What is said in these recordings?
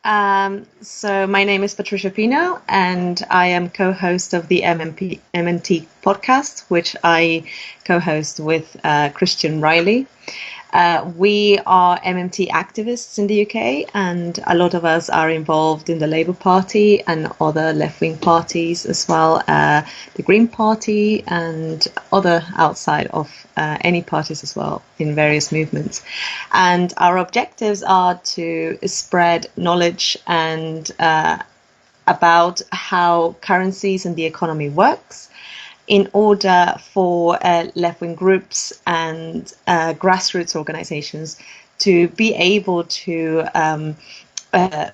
So my name is Patricia Pino, and I am co-host of the MMT podcast, which I co-host with Christian Riley. We are MMT activists in the UK, and a lot of us are involved in the Labour Party and other left-wing parties as well, the Green Party and other outside of any parties as well in various movements. And our objectives are to spread knowledge and about how currencies and the economy works, in order for left-wing groups and grassroots organizations to be able to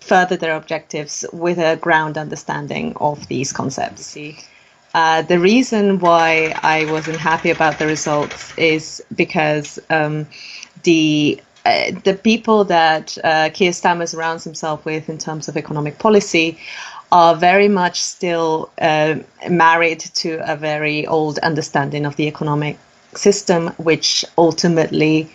further their objectives with a ground understanding of these concepts. The reason why I wasn't happy about the results is because the people that Keir Starmer surrounds himself with in terms of economic policy are very much still married to a very old understanding of the economic system, which ultimately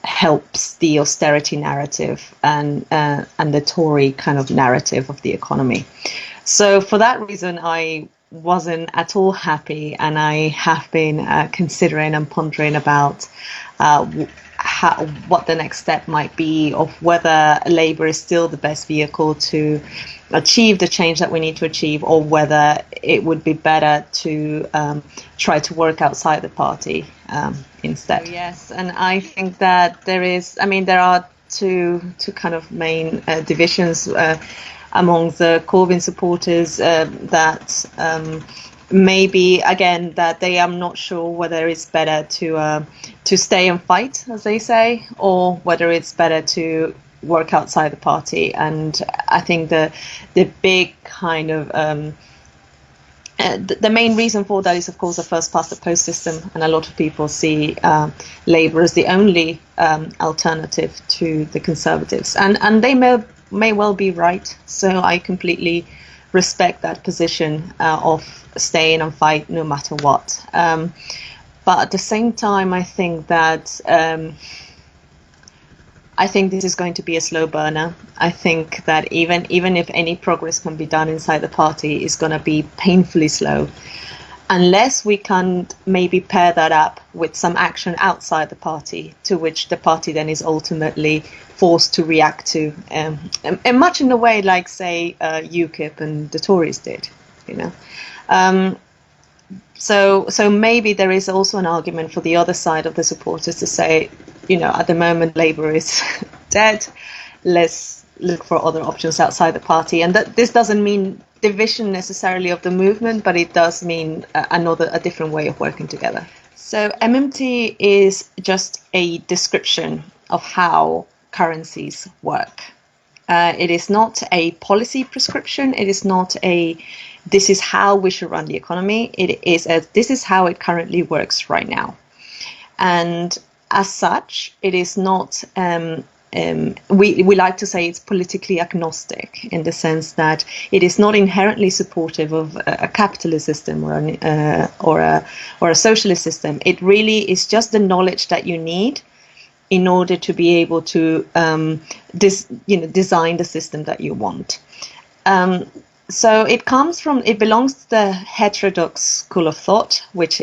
helps the austerity narrative and the Tory kind of narrative of the economy. So for that reason, I wasn't at all happy, and I have been considering and pondering about what the next step might be, of whether Labour is still the best vehicle to achieve the change that we need to achieve, or whether it would be better to try to work outside the party instead. Yes, and I think that there are two kind of main divisions among the Corbyn supporters that maybe again that they are not sure whether it's better to stay and fight, as they say, or whether it's better to work outside the party. And I think the big kind of the main reason for that is, of course, the first past the post system, and a lot of people see Labour as the only alternative to the Conservatives, and they may well be right. So I completely respect that position of staying and fight no matter what. But at the same time, I think that this is going to be a slow burner. I think that even if any progress can be done inside the party, it's going to be painfully slow, unless we can maybe pair that up with some action outside the party, to which the party then is ultimately forced to react to, and much in the way like, say, UKIP and the Tories did, you know. So maybe there is also an argument for the other side of the supporters to say, you know, at the moment Labour is dead, let's look for other options outside the party. And that this doesn't mean division necessarily of the movement, but it does mean a different way of working together. So MMT is just a description of how currencies work. It is not a policy prescription. It is not this is how we should run the economy. It is this is how it currently works right now. And as such, it is not, we like to say it's politically agnostic, in the sense that it is not inherently supportive of a capitalist system or a socialist system. It really is just the knowledge that you need in order to be able to design the system that you want. So it belongs to the heterodox school of thought, which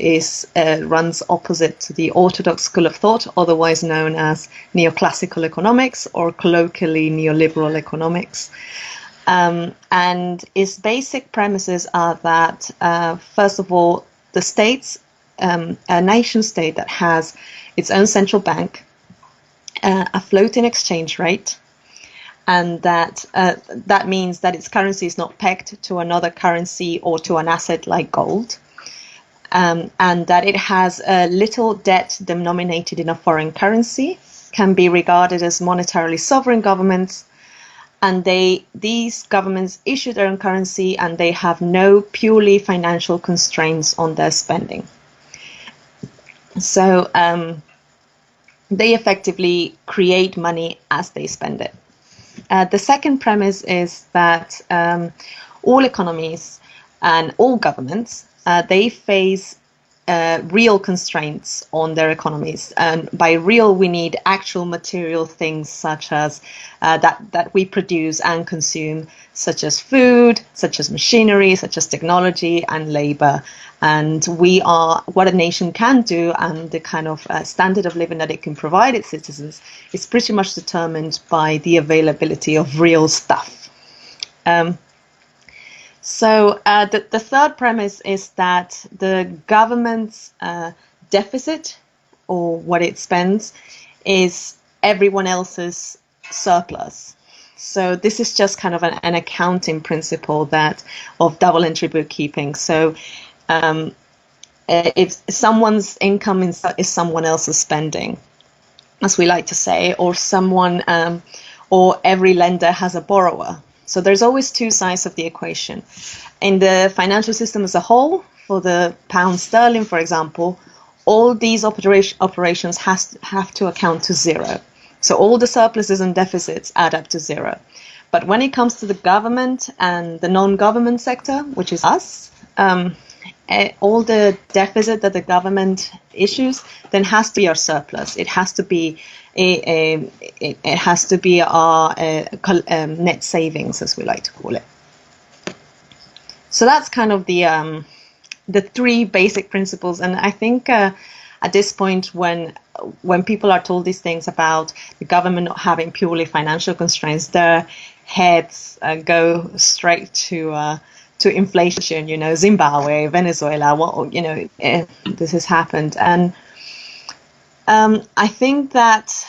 runs opposite to the orthodox school of thought, otherwise known as neoclassical economics, or colloquially neoliberal economics. And its basic premises are that, first of all, the states, a nation state that has its own central bank, a floating exchange rate, and that means that its currency is not pegged to another currency or to an asset like gold, and that it has little debt denominated in a foreign currency, can be regarded as monetarily sovereign governments, and these governments issue their own currency, and they have no purely financial constraints on their spending. So they effectively create money as they spend it. The second premise is that all economies and all governments, they face real constraints on their economies. And by real, we need actual material things such as that we produce and consume, such as food, such as machinery, such as technology and labor. And we are, what a nation can do and the kind of standard of living that it can provide its citizens is pretty much determined by the availability of real stuff. So the third premise is that the government's deficit, or what it spends, is everyone else's surplus. So this is just kind of an accounting principle that of double entry bookkeeping. So if someone's income is someone else's spending, as we like to say, or or every lender has a borrower. So there's always two sides of the equation. In the financial system as a whole, for the pound sterling, for example, all these operations have to account to zero. So all the surpluses and deficits add up to zero. But when it comes to the government and the non-government sector, which is us, all the deficit that the government issues then has to be our surplus. It has to be our net savings, as we like to call it. So that's kind of the three basic principles. And I think at this point, when people are told these things about the government not having purely financial constraints, their heads go straight to inflation, Zimbabwe, Venezuela, this has happened. And I think that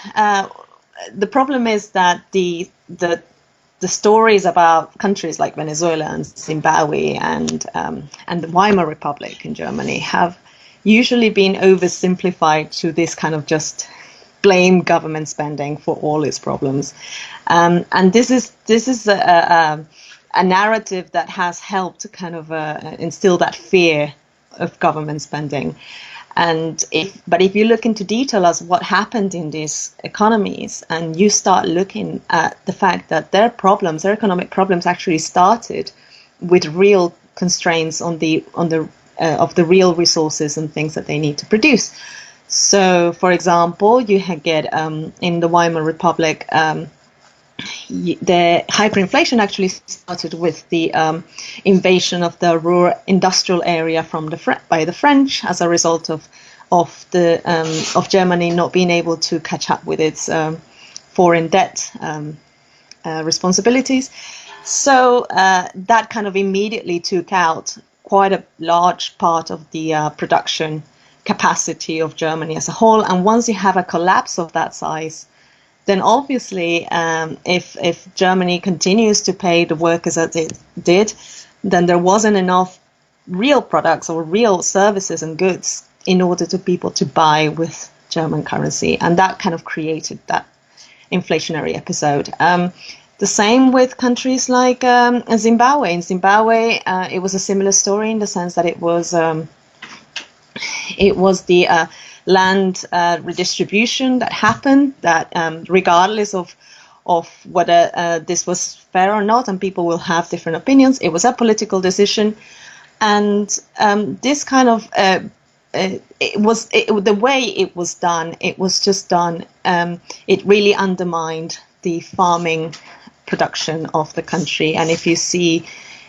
the problem is that the stories about countries like Venezuela and Zimbabwe and the Weimar Republic in Germany have usually been oversimplified to this kind of just blame government spending for all its problems. And this is a narrative that has helped to kind of instill that fear of government spending. But if you look into detail as what happened in these economies, and you start looking at the fact that their economic problems actually started with real constraints of the real resources and things that they need to produce. So, for example, you get in the Weimar Republic, the hyperinflation actually started with the invasion of the rural industrial area by the French as a result of Germany not being able to catch up with its foreign debt responsibilities. So that kind of immediately took out quite a large part of the production capacity of Germany as a whole. And once you have a collapse of that size, then obviously, if Germany continues to pay the workers as it did, then there wasn't enough real products or real services and goods in order to people to buy with German currency. And that kind of created that inflationary episode. The same with countries like Zimbabwe. In Zimbabwe, it was a similar story in the sense that it was the land redistribution that happened, that regardless of whether this was fair or not, and people will have different opinions, it was a political decision. And this kind of the way it was done, it was just done, it really undermined the farming production of the country. And if you see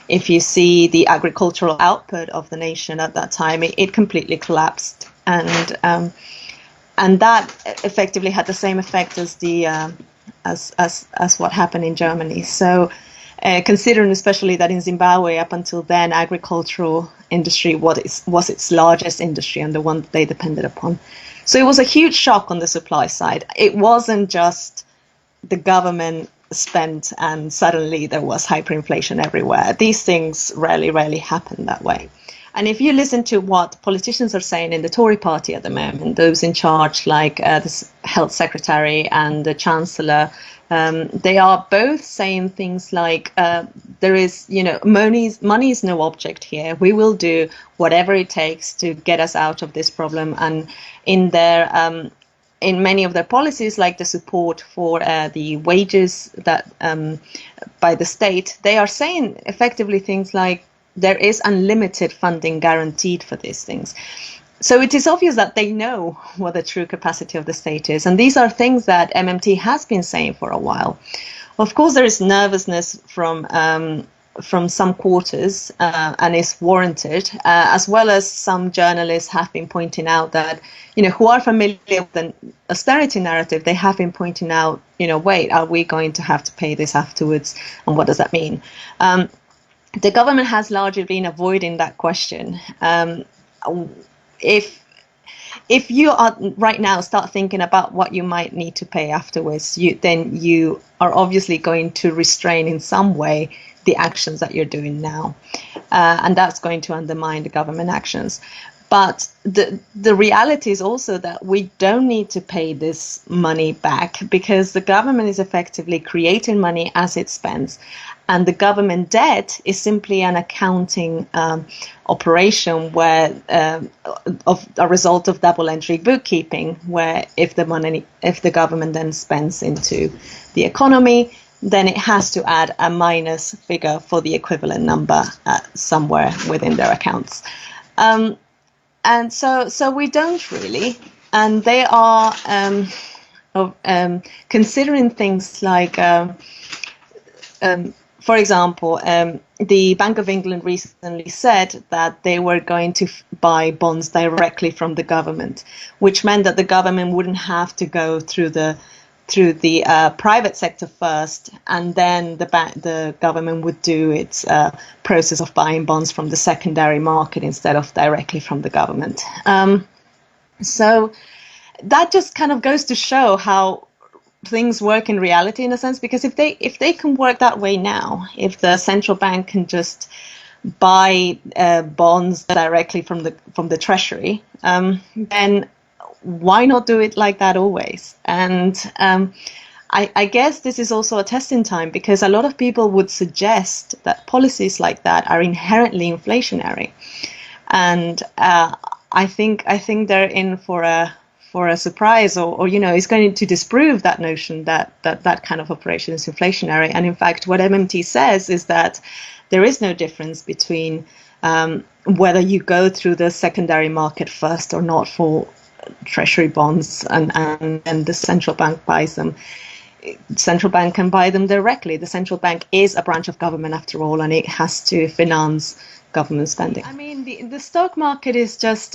the agricultural output of the nation at that time, it completely collapsed. And that effectively had the same effect as as what happened in Germany. So considering especially that in Zimbabwe, up until then, agricultural industry was its largest industry and the one that they depended upon. So it was a huge shock on the supply side. It wasn't just the government spent and suddenly there was hyperinflation everywhere. These things rarely happen that way. And if you listen to what politicians are saying in the Tory party at the moment, those in charge like the health secretary and the chancellor, they are both saying things like there is, money is no object here. We will do whatever it takes to get us out of this problem. And in many of their policies, like the support for the wages that by the state, they are saying effectively things like there is unlimited funding guaranteed for these things. So it is obvious that they know what the true capacity of the state is. And these are things that MMT has been saying for a while. Of course, there is nervousness from some quarters, and is warranted, as well as some journalists have been pointing out that, who are familiar with the austerity narrative, they have been pointing out, wait, are we going to have to pay this afterwards? And what does that mean? The government has largely been avoiding that question. If you are right now start thinking about what you might need to pay afterwards, then you are obviously going to restrain in some way the actions that you're doing now, and that's going to undermine the government actions. But the reality is also that we don't need to pay this money back, because the government is effectively creating money as it spends. And the government debt is simply an accounting operation where of a result of double entry bookkeeping, where if the government then spends into the economy, then it has to add a minus figure for the equivalent number somewhere within their accounts. And so we don't really, and they are considering things like, for example, the Bank of England recently said that they were going to buy bonds directly from the government, which meant that the government wouldn't have to go through the private sector first, and then the government would do its process of buying bonds from the secondary market instead of directly from the government. So that just kind of goes to show how things work in reality, in a sense, because if they can work that way now, if the central bank can just buy bonds directly from the treasury, then why not do it like that always? And I guess this is also a testing time, because a lot of people would suggest that policies like that are inherently inflationary, and I think they're in for a surprise, or is going to disprove that notion that kind of operation is inflationary. And in fact, what MMT says is that there is no difference between whether you go through the secondary market first or not for treasury bonds, and the central bank buys them. Central bank can buy them directly. The central bank is a branch of government after all, and it has to finance government spending. I mean, the stock market is just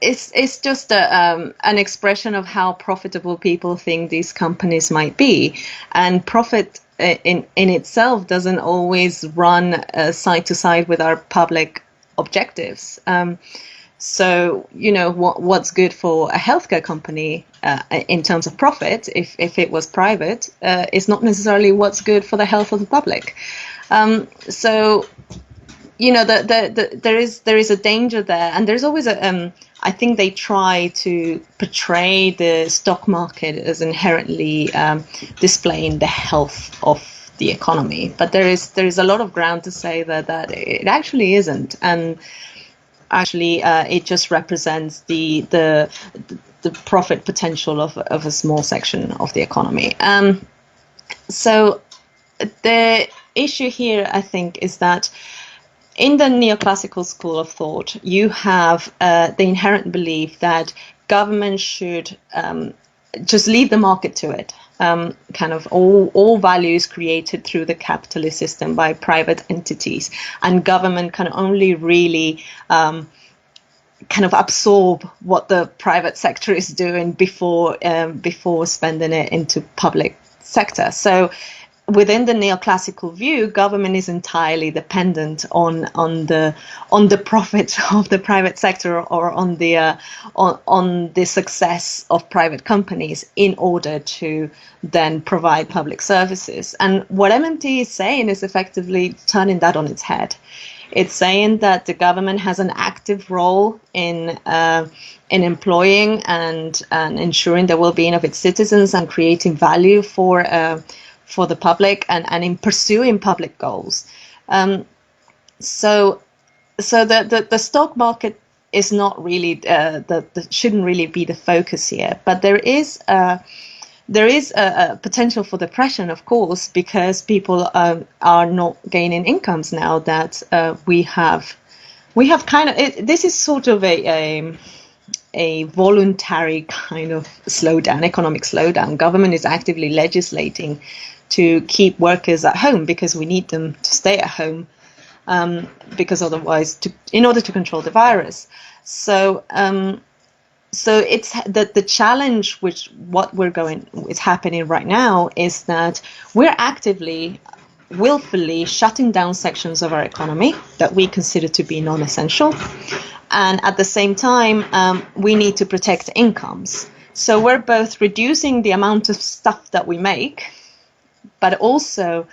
it's just an expression of how profitable people think these companies might be, and profit in itself doesn't always run side to side with our public objectives. So, what's good for a healthcare company in terms of profit, if it was private, is not necessarily what's good for the health of the public. So, there is a danger there, and there's always I think they try to portray the stock market as inherently displaying the health of the economy, but there is a lot of ground to say that it actually isn't, and actually it just represents the profit potential of a small section of the economy. So the issue here, I think, is that in the neoclassical school of thought, you have the inherent belief that government should just leave the market to it. Kind of all values created through the capitalist system by private entities, and government can only really kind of absorb what the private sector is doing before spending it into public sector. So within the neoclassical view, government is entirely dependent on the profit of the private sector, or on the success of private companies in order to then provide public services. And what MMT is saying is effectively turning that on its head. It's saying that the government has an active role in employing and ensuring the well-being of its citizens, and creating value for the public, and in pursuing public goals. So the stock market is not really shouldn't really be the focus here, but there is a potential for depression, of course, because people are not gaining incomes now that we have we have kind of this is sort of a voluntary kind of slowdown, economic slowdown. Government is actively legislating to keep workers at home because we need them to stay at home, because otherwise, in order to control the virus. So it's the challenge, which is happening right now, is that we're actively, willfully shutting down sections of our economy that we consider to be non-essential. And at the same time, we need to protect incomes. So we're both reducing the amount of stuff that we make, but also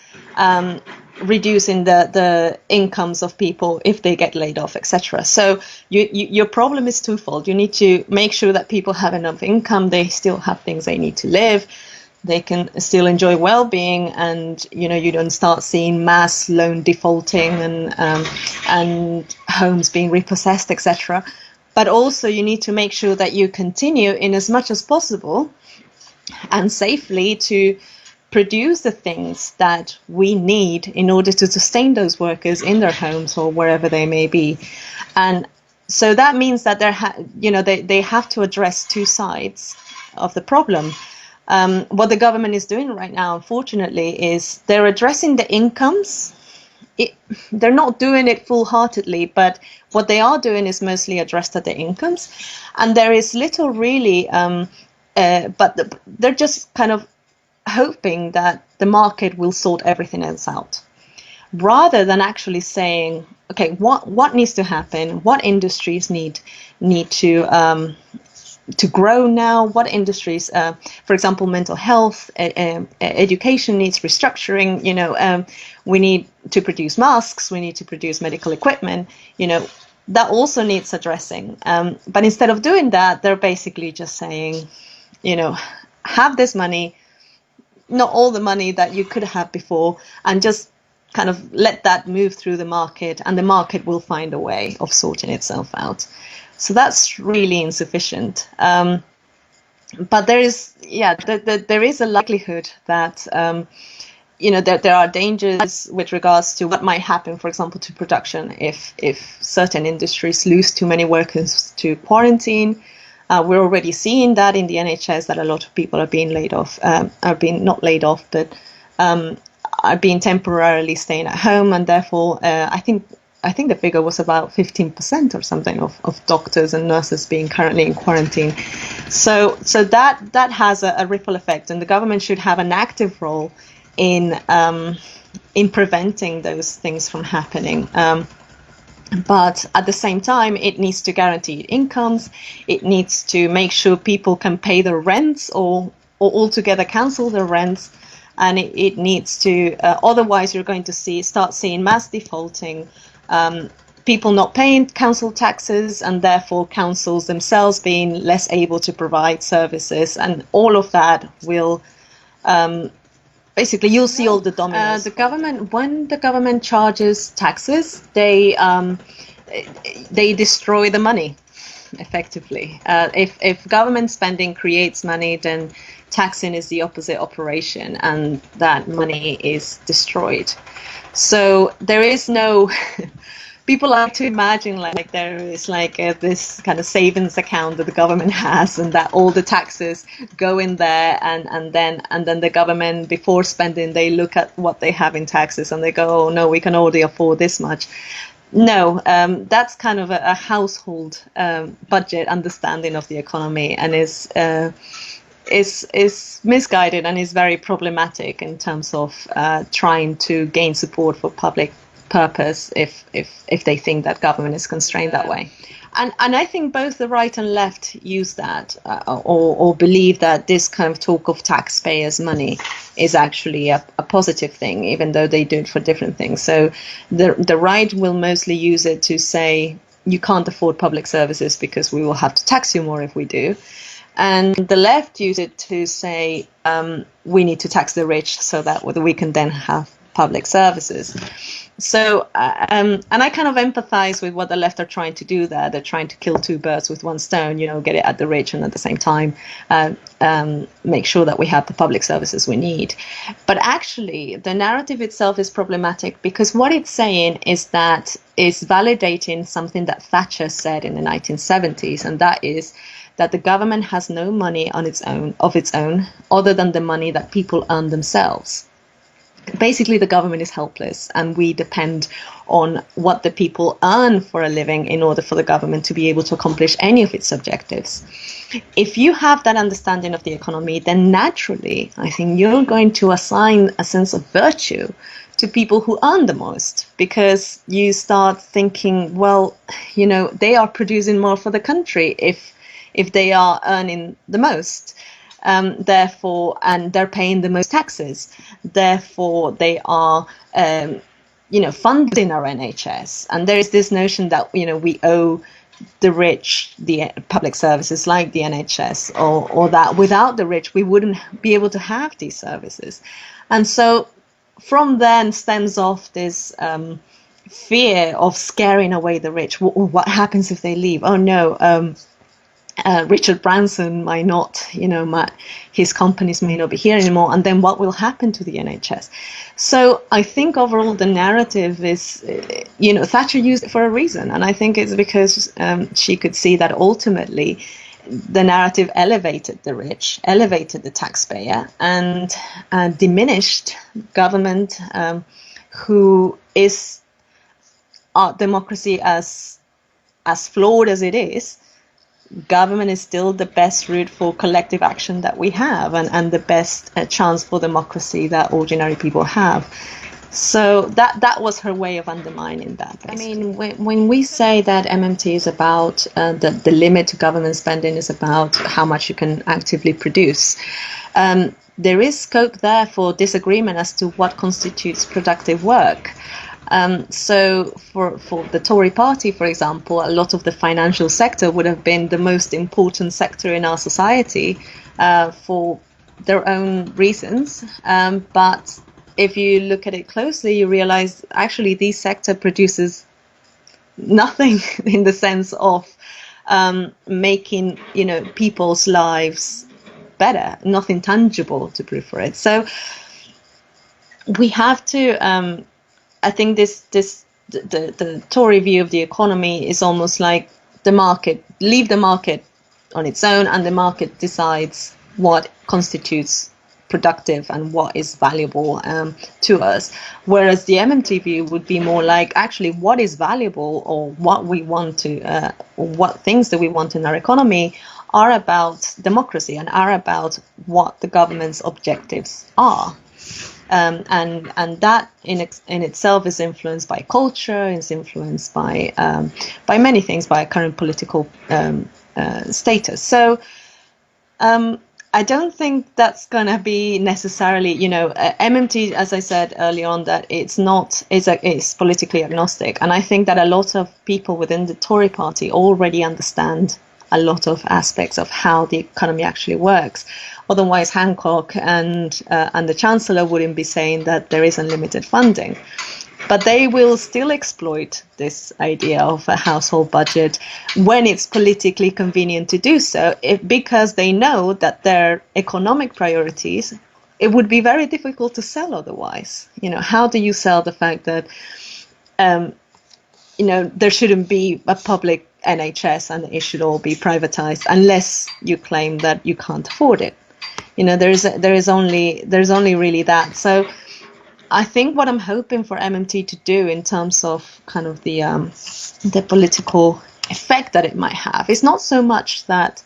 reducing the incomes of people if they get laid off, etc. So your problem is twofold. You need to make sure that people have enough income, they still have things they need to live, they can still enjoy well-being, and you don't start seeing mass loan defaulting and homes being repossessed, etc. But also you need to make sure that you continue in as much as possible and safely to produce the things that we need in order to sustain those workers in their homes or wherever they may be. And so that means that they have to address two sides of the problem. What the government is doing right now, unfortunately, is they're addressing the incomes. They're not doing it full-heartedly, but what they are doing is mostly addressed at the incomes. And there is little really, but they're just kind of hoping that the market will sort everything else out, rather than actually saying, okay, what needs to happen? What industries need to grow now? What industries, for example, mental health, education needs restructuring. We need to produce masks. We need to produce medical equipment. That also needs addressing. But instead of doing that, they're basically just saying, have this money, not all the money that you could have before, and just kind of let that move through the market, and the market will find a way of sorting itself out. So that's really insufficient. But there is a likelihood that there are dangers with regards to what might happen, for example, to production if certain industries lose too many workers to quarantine. We're already seeing that in the NHS, that a lot of people are being laid off, not laid off, but are being temporarily staying at home, and therefore I think the figure was about 15% or something of doctors and nurses being currently in quarantine. So that has a ripple effect, and the government should have an active role in preventing those things from happening. But at the same time, it needs to guarantee incomes. It needs to make sure people can pay their rents or altogether cancel their rents. And it needs to, otherwise you're going to start seeing mass defaulting, people not paying council taxes, and therefore councils themselves being less able to provide services. And all of that will, basically, you'll see all the dominoes. When the government charges taxes, they destroy the money, effectively. If government spending creates money, then taxing is the opposite operation, and that money is destroyed. So there is no. People like to imagine like there is like this kind of savings account that the government has, and that all the taxes go in there, and then the government, before spending, they look at what they have in taxes and they go, oh no, we can only afford this much. No, that's kind of a household budget understanding of the economy, and is misguided and is very problematic in terms of trying to gain support for public purpose if they think that government is constrained that way. And I think both the right and left use that or believe that this kind of talk of taxpayers' money is actually a positive thing, even though they do it for different things. So the right will mostly use it to say you can't afford public services because we will have to tax you more if we do. And the left use it to say we need to tax the rich so that we can then have public services. And I kind of empathize with what the left are trying to do there. They're trying to kill two birds with one stone, get it at the rich and at the same time make sure that we have the public services we need. But actually, the narrative itself is problematic because what it's saying is that it's validating something that Thatcher said in the 1970s, and that is that the government has no money of its own, other than the money that people earn themselves. Basically, the government is helpless, and we depend on what the people earn for a living in order for the government to be able to accomplish any of its objectives. If you have that understanding of the economy, then naturally, I think you're going to assign a sense of virtue to people who earn the most, because you start thinking, well, they are producing more for the country if they are earning the most. Therefore, and they're paying the most taxes. Therefore, they are, funding our NHS. And there is this notion that, we owe the rich the public services like the NHS, or that without the rich, we wouldn't be able to have these services. And so from then stems off this fear of scaring away the rich. What happens if they leave? Oh, no. Richard Branson might not, his companies may not be here anymore, and then what will happen to the NHS? So I think overall the narrative is, Thatcher used it for a reason, and I think it's because she could see that ultimately the narrative elevated the rich, elevated the taxpayer, and diminished government, who is our democracy as flawed as it is. Government is still the best route for collective action that we have, and the best chance for democracy that ordinary people have. So that was her way of undermining that, basically. I mean, when we say that MMT is about the limit to government spending is about how much you can actively produce, there is scope there for disagreement as to what constitutes productive work. So for the Tory party, for example, a lot of the financial sector would have been the most important sector in our society for their own reasons. But if you look at it closely, you realize actually this sector produces nothing in the sense of making, people's lives better, nothing tangible to prove for it. So we have to... I think the Tory view of the economy is almost like the market, leave the market on its own, and the market decides what constitutes productive and what is valuable to us. Whereas the MMT view would be more like actually what is valuable, or what we want to, what things that we want in our economy are about democracy and are about what the government's objectives are. And that in itself is influenced by culture, is influenced by many things, by current political status. So I don't think that's going to be necessarily, MMT, as I said earlier on, that it's politically agnostic. And I think that a lot of people within the Tory party already understand a lot of aspects of how the economy actually works. Otherwise, Hancock and the Chancellor wouldn't be saying that there is unlimited funding. But they will still exploit this idea of a household budget when it's politically convenient to do so, because they know that their economic priorities, it would be very difficult to sell otherwise. How do you sell the fact that, there shouldn't be a public NHS and it should all be privatized unless you claim that you can't afford it? There's only really that. So I think what I'm hoping for MMT to do in terms of kind of the political effect that it might have is not so much that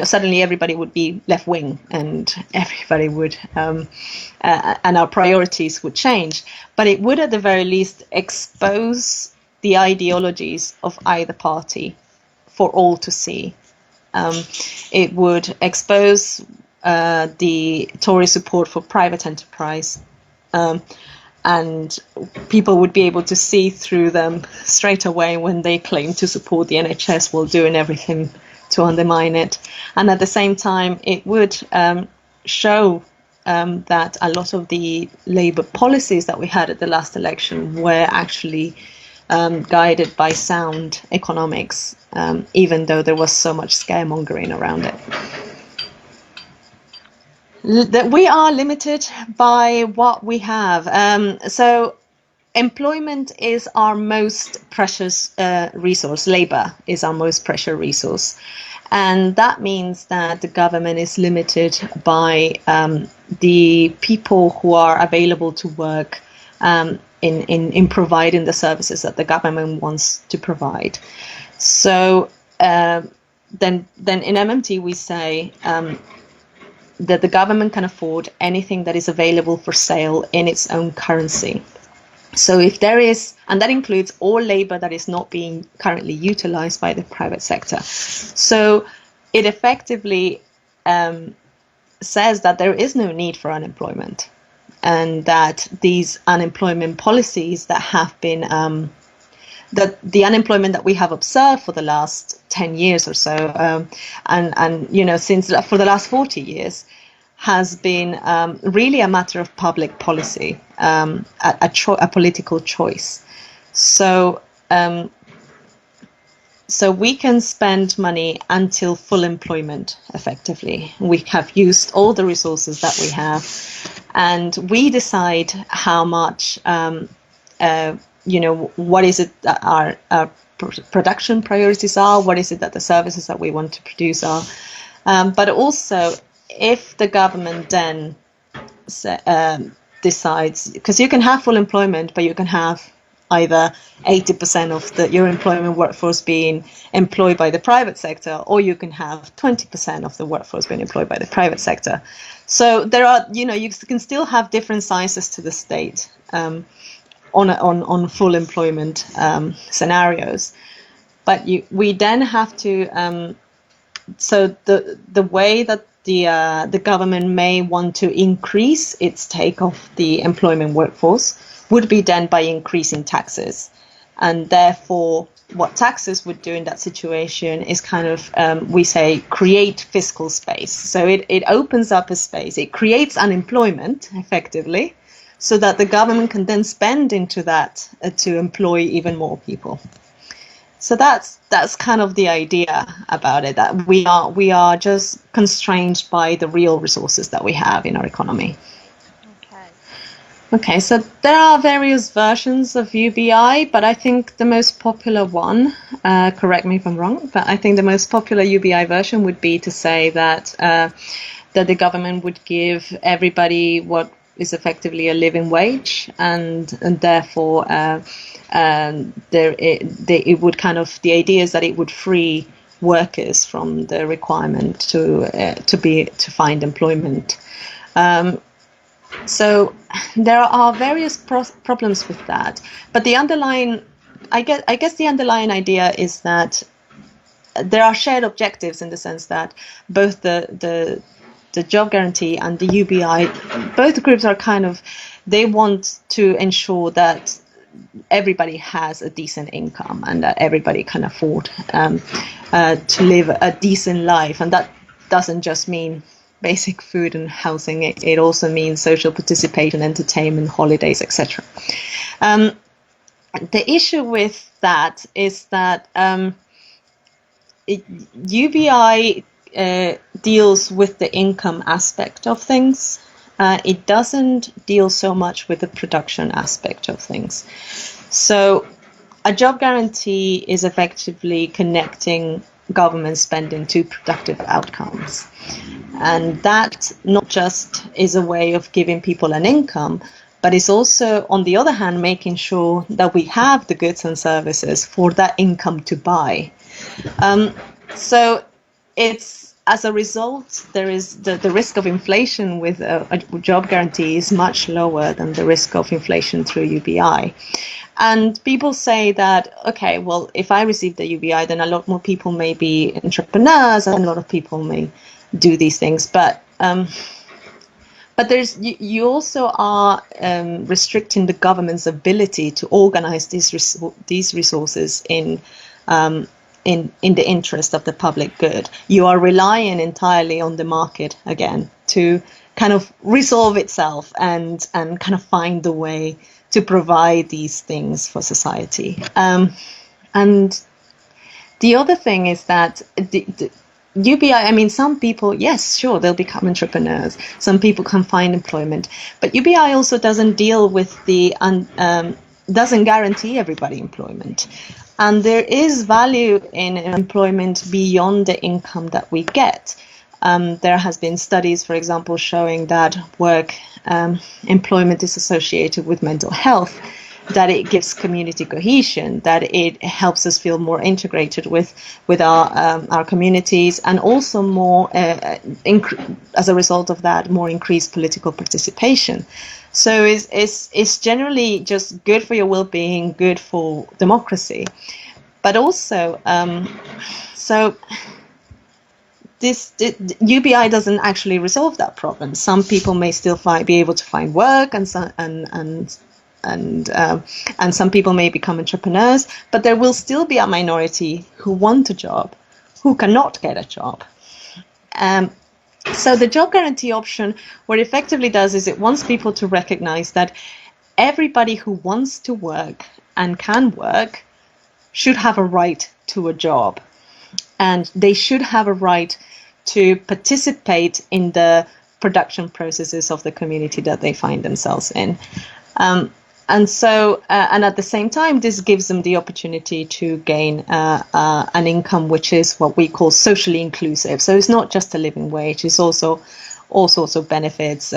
suddenly everybody would be left wing and everybody would and our priorities would change, but it would at the very least expose the ideologies of either party for all to see. It would expose the Tory support for private enterprise, and people would be able to see through them straight away when they claim to support the NHS while doing everything to undermine it. And at the same time, it would show that a lot of the Labour policies that we had at the last election were actually guided by sound economics, even though there was so much scaremongering around it. That we are limited by what we have. So employment is our most precious resource. Labour is our most precious resource. And that means that the government is limited by the people who are available to work in providing the services that the government wants to provide. So then in MMT we say that the government can afford anything that is available for sale in its own currency. So if there is, and that includes all labor that is not being currently utilized by the private sector. So it effectively says that there is no need for unemployment, and that these unemployment policies that have been, that the unemployment that we have observed for the last 10 years or so, and you know, since for the last 40 years, has been really a matter of public policy, a political choice. So so we can spend money until full employment, effectively. We have used all the resources that we have, and we decide how much, you know, what is it that our production priorities are, what is it that the services that we want to produce are. But also, if the government then decides, because you can have full employment, but you can have either 80% of your employment workforce being employed by the private sector, or you can have 20% of the workforce being employed by the private sector. So there are, you know, you can still have different sizes to the state on full employment scenarios, but we then have to. So the way that the government may want to increase its take of the employment workforce would be done by increasing taxes. And therefore, what taxes would do in that situation is kind of, we say, create fiscal space. So it opens up a space. It creates unemployment, effectively, so that the government can then spend into that to employ even more people. So that's kind of the idea about it, that we are just constrained by the real resources that we have in our economy. Okay, so there are various versions of UBI, but I think the most popular one, correct me if I'm wrong, but I think the most popular UBI version would be to say that that the government would give everybody what is effectively a living wage, and therefore it would kind of, the idea is that it would free workers from the requirement to find employment. So there are various problems with that, but the underlying, I guess the underlying idea is that there are shared objectives, in the sense that both the job guarantee and the UBI, both groups are kind of, they want to ensure that everybody has a decent income and that everybody can afford to live a decent life, and that doesn't just mean basic food and housing. It also means social participation, entertainment, holidays, etc. The issue with that is that UBI deals with the income aspect of things. It doesn't deal so much with the production aspect of things. So a job guarantee is effectively connecting government spending to productive outcomes. And that not just is a way of giving people an income, but it's also, on the other hand, making sure that we have the goods and services for that income to buy. So it's, as a result, there is the risk of inflation with a job guarantee is much lower than the risk of inflation through UBI. And people say that, okay, well, if I receive the UBI, then a lot more people may be entrepreneurs and a lot of people may do these things. But there's, you also are restricting the government's ability to organize these resources in the interest of the public good. You are relying entirely on the market again to kind of resolve itself and kind of find the way to provide these things for society. And the other thing is that the UBI, I mean, some people, yes, sure, they'll become entrepreneurs. Some people can find employment. But UBI also doesn't deal with doesn't guarantee everybody employment. And there is value in employment beyond the income that we get. There has been studies, for example, showing that employment is associated with mental health, that it gives community cohesion, that it helps us feel more integrated with our communities, and also more, as a result of that, more increased political participation. So it's generally just good for your well-being, good for democracy, but also this UBI doesn't actually resolve that problem. Some people may still be able to find work, and some people may become entrepreneurs, but there will still be a minority who want a job, who cannot get a job. So the job guarantee option, what it effectively does is it wants people to recognize that everybody who wants to work and can work should have a right to a job, and they should have a right to participate in the production processes of the community that they find themselves in. And so, and at the same time, this gives them the opportunity to gain an income which is what we call socially inclusive. So it's not just a living wage; it's also all sorts of benefits,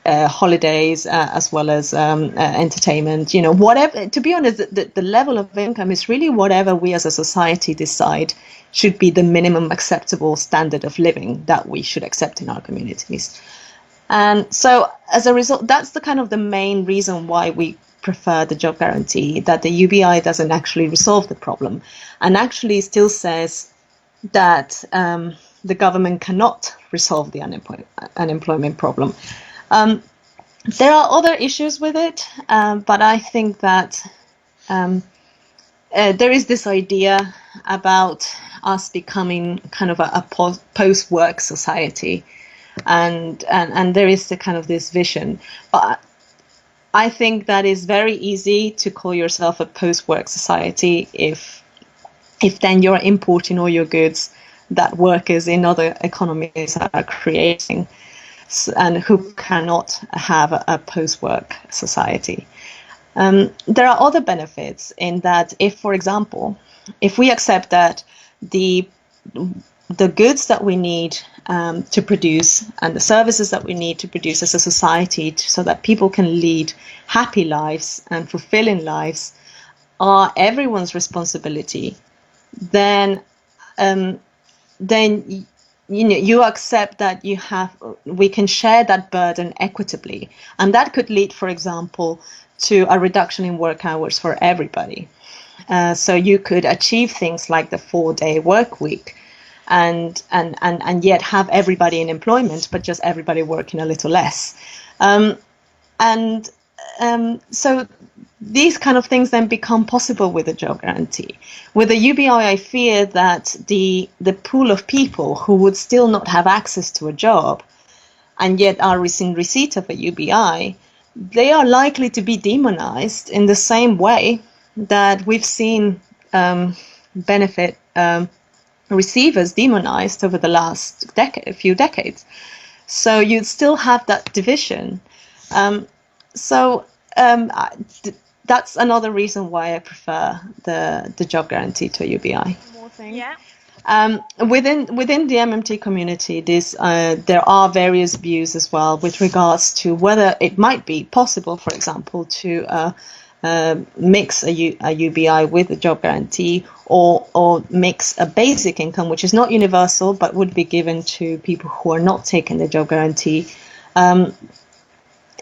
holidays, as well as entertainment. Whatever. To be honest, the level of income is really whatever we as a society decide should be the minimum acceptable standard of living that we should accept in our communities. And so as a result, that's the main reason why we prefer the job guarantee, that the UBI doesn't actually resolve the problem and actually still says that the government cannot resolve the unemployment problem. There are other issues with it, but I think that there is this idea about us becoming kind of a post-work society. And there is this vision, but I think that is very easy to call yourself a post-work society if then you're importing all your goods that workers in other economies are creating, and who cannot have a post-work society. There are other benefits in that for example, if we accept that the goods that we need to produce and the services that we need to produce as a society so that people can lead happy lives and fulfilling lives are everyone's responsibility, then you accept that we can share that burden equitably, and that could lead, for example, to a reduction in work hours for everybody. So you could achieve things like the 4-day work week, and yet have everybody in employment, but just everybody working a little less. So these kind of things then become possible with a job guarantee. With a UBI, I fear that the pool of people who would still not have access to a job and yet are in receipt of a UBI, they are likely to be demonized in the same way that we've seen benefit receivers demonized over the last few decades. So you'd still have that division. That's another reason why I prefer the job guarantee to UBI. More thing. Yeah. Within the MMT community, there are various views as well with regards to whether it might be possible, for example, to mix a UBI with a job guarantee, or mix a basic income, which is not universal but would be given to people who are not taking the job guarantee.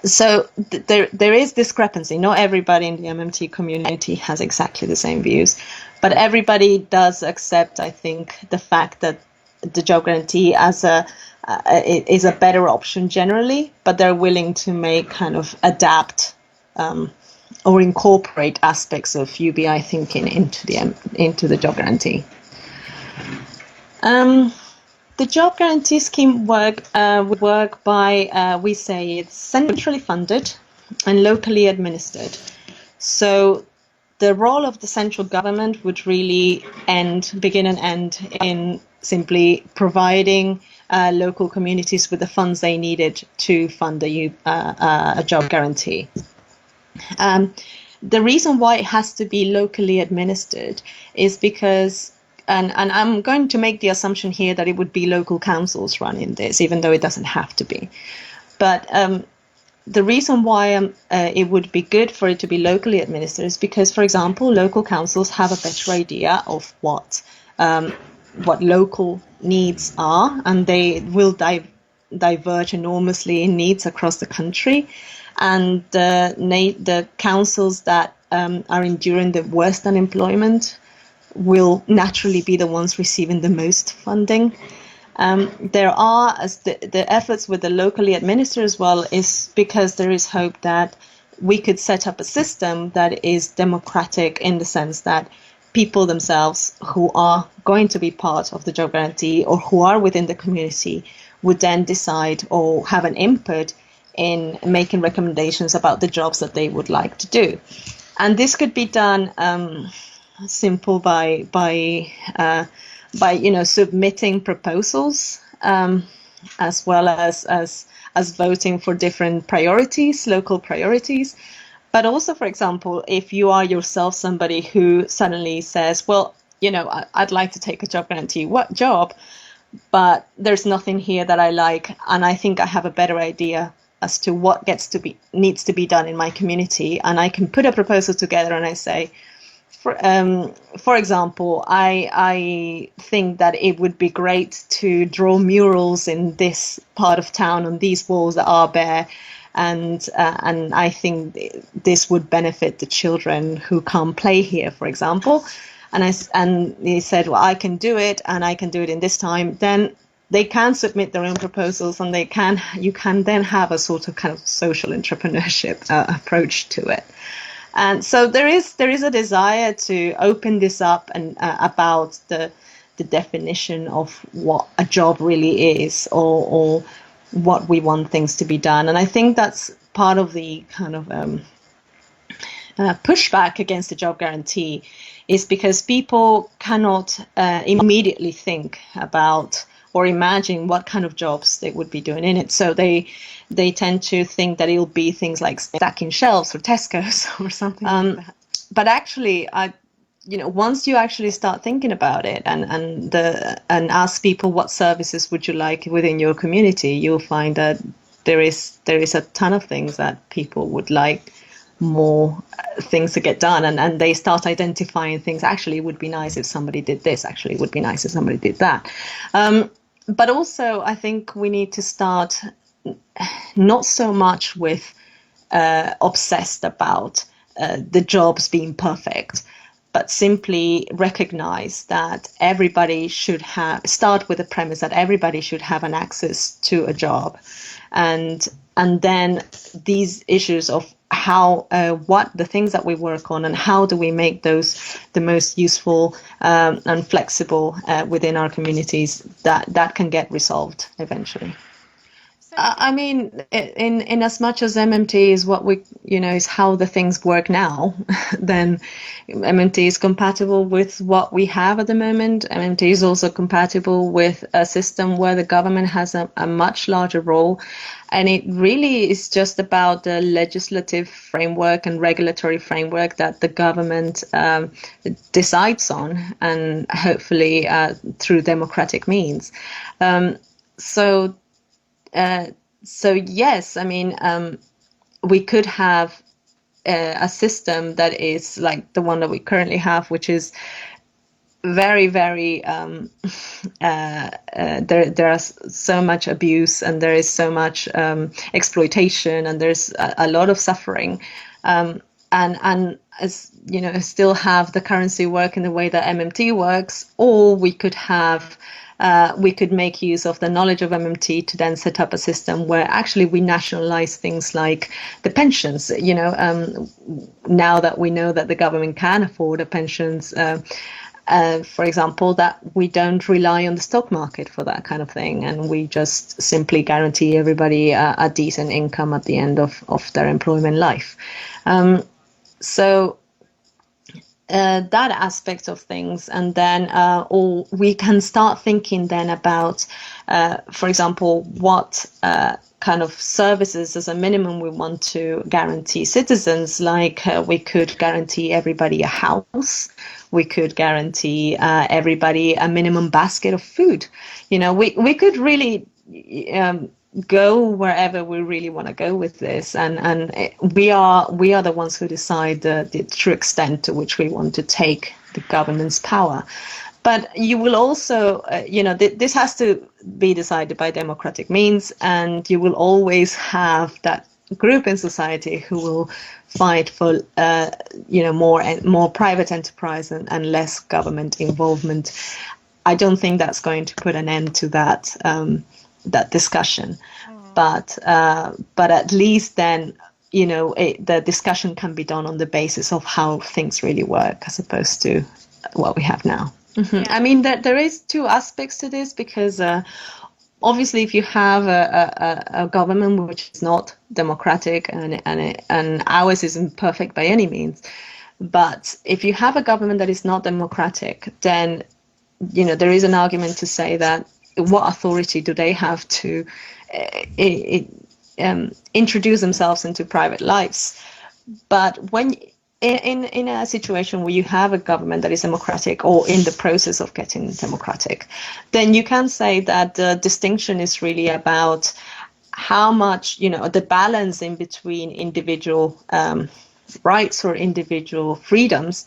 So there is discrepancy. Not everybody in the MMT community has exactly the same views, but everybody does accept, I think, the fact that the job guarantee is a better option generally, but they're willing to adapt or incorporate aspects of UBI thinking into the job guarantee. the job guarantee scheme would work by, we say it's centrally funded and locally administered. So the role of the central government would really begin and end in simply providing local communities with the funds they needed to fund a job guarantee. The reason why it has to be locally administered is because, and I'm going to make the assumption here that it would be local councils running this, even though it doesn't have to be. But the reason why it would be good for it to be locally administered is because, for example, local councils have a better idea of what local needs are, and they will diverge enormously in needs across the country. And the councils that are enduring the worst unemployment will naturally be the ones receiving the most funding. There are the efforts with the locally administered as well, is because there is hope that we could set up a system that is democratic in the sense that people themselves who are going to be part of the job guarantee or who are within the community would then decide or have an input in making recommendations about the jobs that they would like to do. And this could be done simple by submitting proposals, as well as voting for different priorities, local priorities. But also, for example, if you are yourself somebody who suddenly says, well, I'd like to take a job guarantee. What job? But there's nothing here that I like, and I think I have a better idea as to what needs to be done in my community, and I can put a proposal together and I say, for example, I think that it would be great to draw murals in this part of town on these walls that are bare, and I think this would benefit the children who can't play here, for example. And he said, well, I can do it, and I can do it in this time. Then they can submit their own proposals, and you can then have a sort of kind of social entrepreneurship approach to it. And so there is a desire to open this up and about the definition of what a job really is, or what we want things to be done. And I think that's part of the kind of pushback against the job guarantee, is because people cannot immediately think about or imagine what kind of jobs they would be doing in it. So they tend to think that it'll be things like stacking shelves or Tesco's or something like that. But actually, once you actually start thinking about it and ask people what services would you like within your community, you'll find that there is a ton of things that people would like more things to get done, and they start identifying things. Actually, it would be nice if somebody did this. Actually, it would be nice if somebody did that. But also, I think we need to start not so much with obsessed about the jobs being perfect, but simply recognize that everybody should start with the premise that everybody should have an access to a job, and then these issues of how what the things that we work on and how do we make those the most useful and flexible within our communities, that can get resolved eventually. I mean, in as much as MMT is what we, is how the things work now, then MMT is compatible with what we have at the moment. MMT is also compatible with a system where the government has a much larger role. And it really is just about the legislative framework and regulatory framework that the government decides on, and hopefully through democratic means. So yes, I mean, we could have a system that is like the one that we currently have, which is very, very, there is so much abuse, and there is so much exploitation, and there's a lot of suffering. And as still have the currency work in the way that MMT works, or we could have we could make use of the knowledge of MMT to then set up a system where actually we nationalize things like the pensions. Now that we know that the government can afford the pensions, for example, that we don't rely on the stock market for that kind of thing, and we just simply guarantee everybody a decent income at the end of their employment life. So that aspect of things, and then or we can start thinking then about, for example, what kind of services as a minimum we want to guarantee citizens. Like we could guarantee everybody a house, we could guarantee everybody a minimum basket of food. We could really go wherever we really want to go with this, and we are the ones who decide the true extent to which we want to take the government's power. But you will also, this has to be decided by democratic means, and you will always have that group in society who will fight for, more private enterprise and less government involvement. I don't think that's going to put an end to that discussion, but at least then the discussion can be done on the basis of how things really work, as opposed to what we have now. Mm-hmm. Yeah. I mean, there is two aspects to this, because obviously, if you have a government which is not democratic, and ours isn't perfect by any means, but if you have a government that is not democratic, then there is an argument to say that what authority do they have to introduce themselves into private lives? But when in a situation where you have a government that is democratic, or in the process of getting democratic, then you can say that the distinction is really about how much, the balance in between individual rights or individual freedoms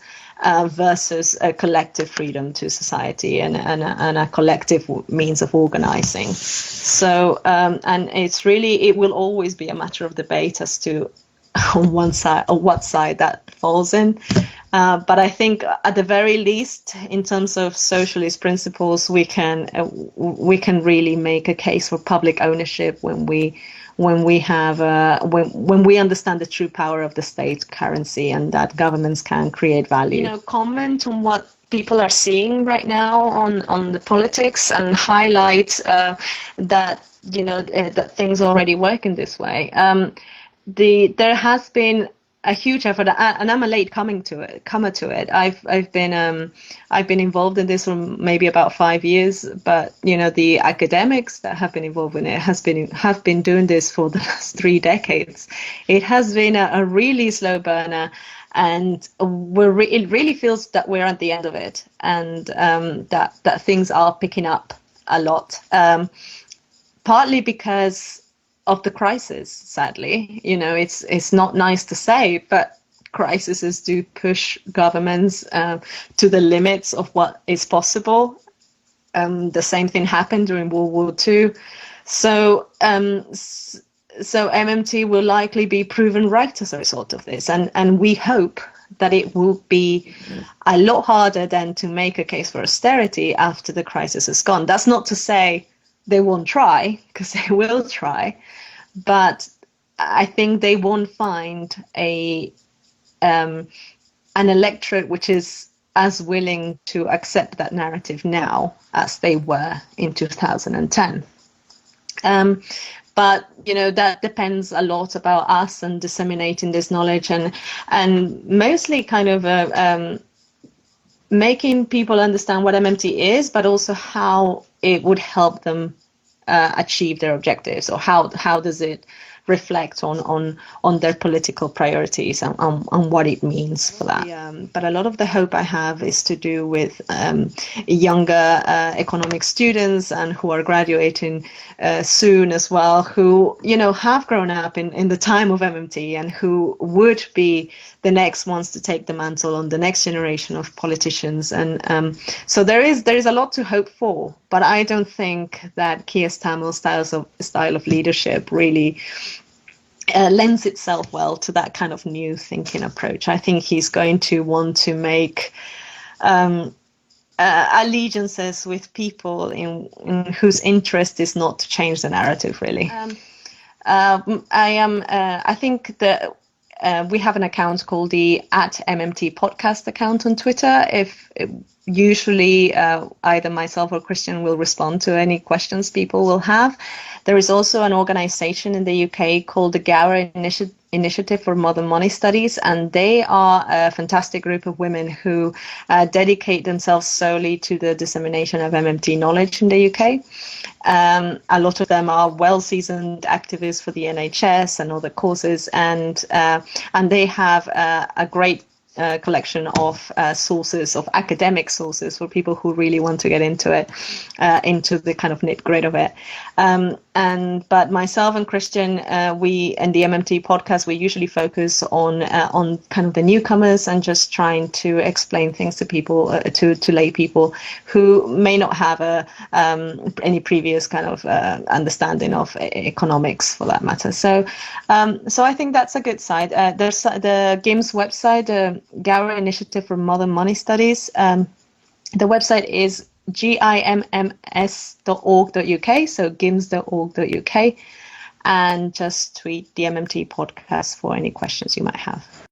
versus a collective freedom to society and a collective means of organizing. So, and it will always be a matter of debate as to on one side or what side that falls in. But I think at the very least, in terms of socialist principles, we can really make a case for public ownership when we understand the true power of the state currency, and that governments can create value. Comment on what people are seeing right now on the politics, and highlight that that things already work in this way. There has been a huge effort, and I'm a late comer to it. I've been involved in this for maybe about 5 years, but the academics that have been involved in it have been doing this for the last 3 decades. It has been a really slow burner, and it really feels that we're at the end of it, and that things are picking up a lot, partly because of the crisis. Sadly, it's not nice to say, but crises do push governments to the limits of what is possible. The same thing happened during World War II. So MMT will likely be proven right as a result of this, and we hope that it will be a lot harder then to make a case for austerity after the crisis is gone. That's not to say they won't try, because they will try, but I think they won't find an electorate which is as willing to accept that narrative now as they were in 2010. But that depends a lot about us and disseminating this knowledge, and mostly kind of making people understand what MMT is, but also how it would help them achieve their objectives, or how does it reflect on their political priorities and on what it means for that. But a lot of the hope I have is to do with younger economic students, and who are graduating soon as well, who have grown up in the time of MMT, and who would be the next ones to take the mantle on the next generation of politicians. And so there is a lot to hope for, but I don't think that Keir Starmer's style of leadership really lends itself well to that kind of new thinking approach. I think he's going to want to make allegiances with people in whose interest is not to change the narrative, really. I think that we have an account called the @MMT podcast account on Twitter. If usually either myself or Christian will respond to any questions people will have. There is also an organization in the UK called the Gower Initiative for Modern Money Studies, and they are a fantastic group of women who dedicate themselves solely to the dissemination of MMT knowledge in the UK. A lot of them are well-seasoned activists for the NHS and other causes, and they have a great collection of sources, of academic sources for people who really want to get into it, into the kind of nitty-gritty of it. But myself and Christian, we in the MMT podcast, we usually focus on kind of the newcomers and just trying to explain things to people, to lay people who may not have any previous kind of understanding of economics, for that matter. So I think that's a good side. There's the GIMS website, Gower Initiative for Modern Money Studies. The website is gimms.org.uk, so gims.org.uk, and just tweet the MMT podcast for any questions you might have.